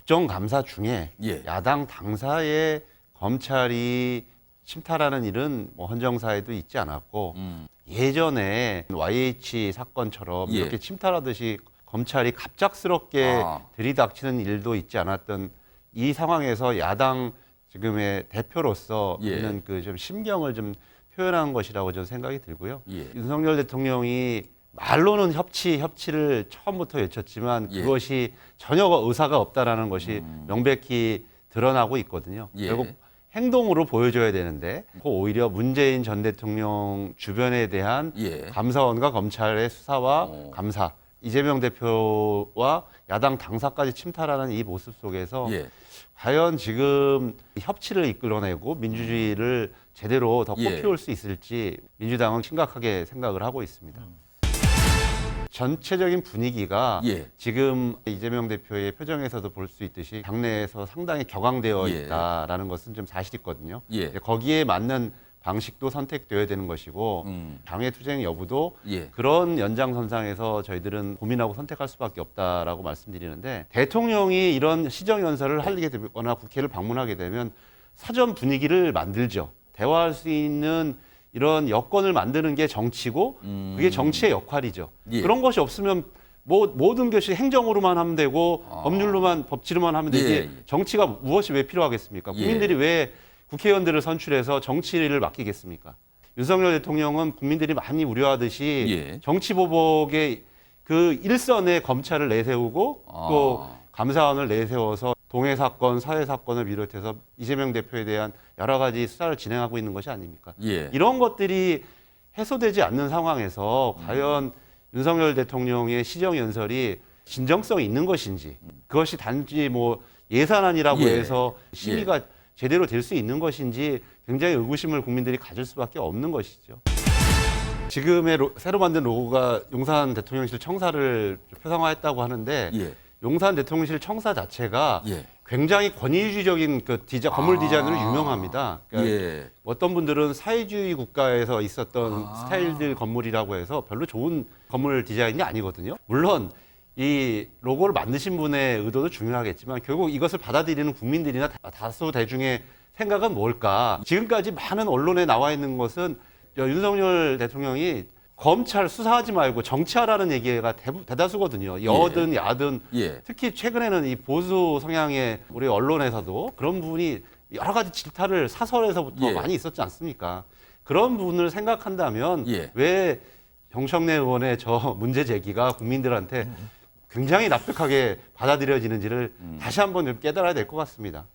국정감사 중에 예. 야당 당사에 검찰이 침탈하는 일은 뭐 헌정사에도 있지 않았고 예전에 YH 사건처럼 예. 이렇게 침탈하듯이 검찰이 갑작스럽게 들이닥치는 일도 있지 않았던 이 상황에서 야당 지금의 대표로서 예. 있는 그 좀 심경을 좀 표현한 것이라고 저는 생각이 들고요. 예. 윤석열 대통령이 말로는 협치를 처음부터 외쳤지만 예. 그것이 전혀 의사가 없다라는 것이 명백히 드러나고 있거든요. 예. 결국 행동으로 보여줘야 되는데 오히려 문재인 전 대통령 주변에 대한 예. 감사원과 검찰의 수사와 감사, 이재명 대표와 야당 당사까지 침탈하는 이 모습 속에서 예. 과연 지금 협치를 이끌어내고 민주주의를 제대로 더 예. 꽃피울 수 있을지 민주당은 심각하게 생각을 하고 있습니다. 전체적인 분위기가 예. 지금 이재명 대표의 표정에서도 볼 수 있듯이 당내에서 상당히 격앙되어 예. 있다라는 것은 좀 사실이거든요. 예. 거기에 맞는 방식도 선택되어야 되는 것이고 당의 투쟁 여부도 예. 그런 연장선상에서 저희들은 고민하고 선택할 수밖에 없다라고 말씀드리는데 대통령이 이런 시정연설을 하게 되거나 국회를 방문하게 되면 사전 분위기를 만들죠. 대화할 수 있는 이런 여건을 만드는 게 정치고 그게 정치의 역할이죠. 예. 그런 것이 없으면 모든 것이 행정으로만 하면 되고 법률로만 법치로만 하면 되지 예. 정치가 무엇이 왜 필요하겠습니까? 예. 국민들이 왜 국회의원들을 선출해서 정치를 맡기겠습니까? 윤석열 대통령은 국민들이 많이 우려하듯이 예. 정치보복의 그 일선에 검찰을 내세우고 또 감사원을 내세워서 동해 사건, 사회 사건을 비롯해서 이재명 대표에 대한 여러 가지 수사를 진행하고 있는 것이 아닙니까? 예. 이런 것들이 해소되지 않는 상황에서 과연 윤석열 대통령의 시정연설이 진정성이 있는 것인지 그것이 단지 뭐 예산안이라고 예. 해서 심의가 제대로 될 수 있는 것인지 굉장히 의구심을 국민들이 가질 수밖에 없는 것이죠. 지금의 새로 만든 로고가 용산 대통령실 청사를 표상화했다고 하는데 예. 용산 대통령실 청사 자체가 예. 굉장히 권위주의적인 그 건물 디자인으로 유명합니다. 그러니까 예. 어떤 분들은 사회주의 국가에서 있었던 스타일들 건물이라고 해서 별로 좋은 건물 디자인이 아니거든요. 물론 이 로고를 만드신 분의 의도도 중요하겠지만 결국 이것을 받아들이는 국민들이나 다수 대중의 생각은 뭘까? 지금까지 많은 언론에 나와 있는 것은 윤석열 대통령이 검찰 수사하지 말고 정치하라는 얘기가 대다수거든요. 여든 야든 예. 특히 최근에는 이 보수 성향의 우리 언론에서도 그런 부분이 여러 가지 질타를 사설에서부터 예. 많이 있었지 않습니까? 그런 부분을 생각한다면 예. 왜 정청래 의원의 저 문제 제기가 국민들한테 굉장히 납득하게 받아들여지는지를 다시 한번 좀 깨달아야 될 것 같습니다.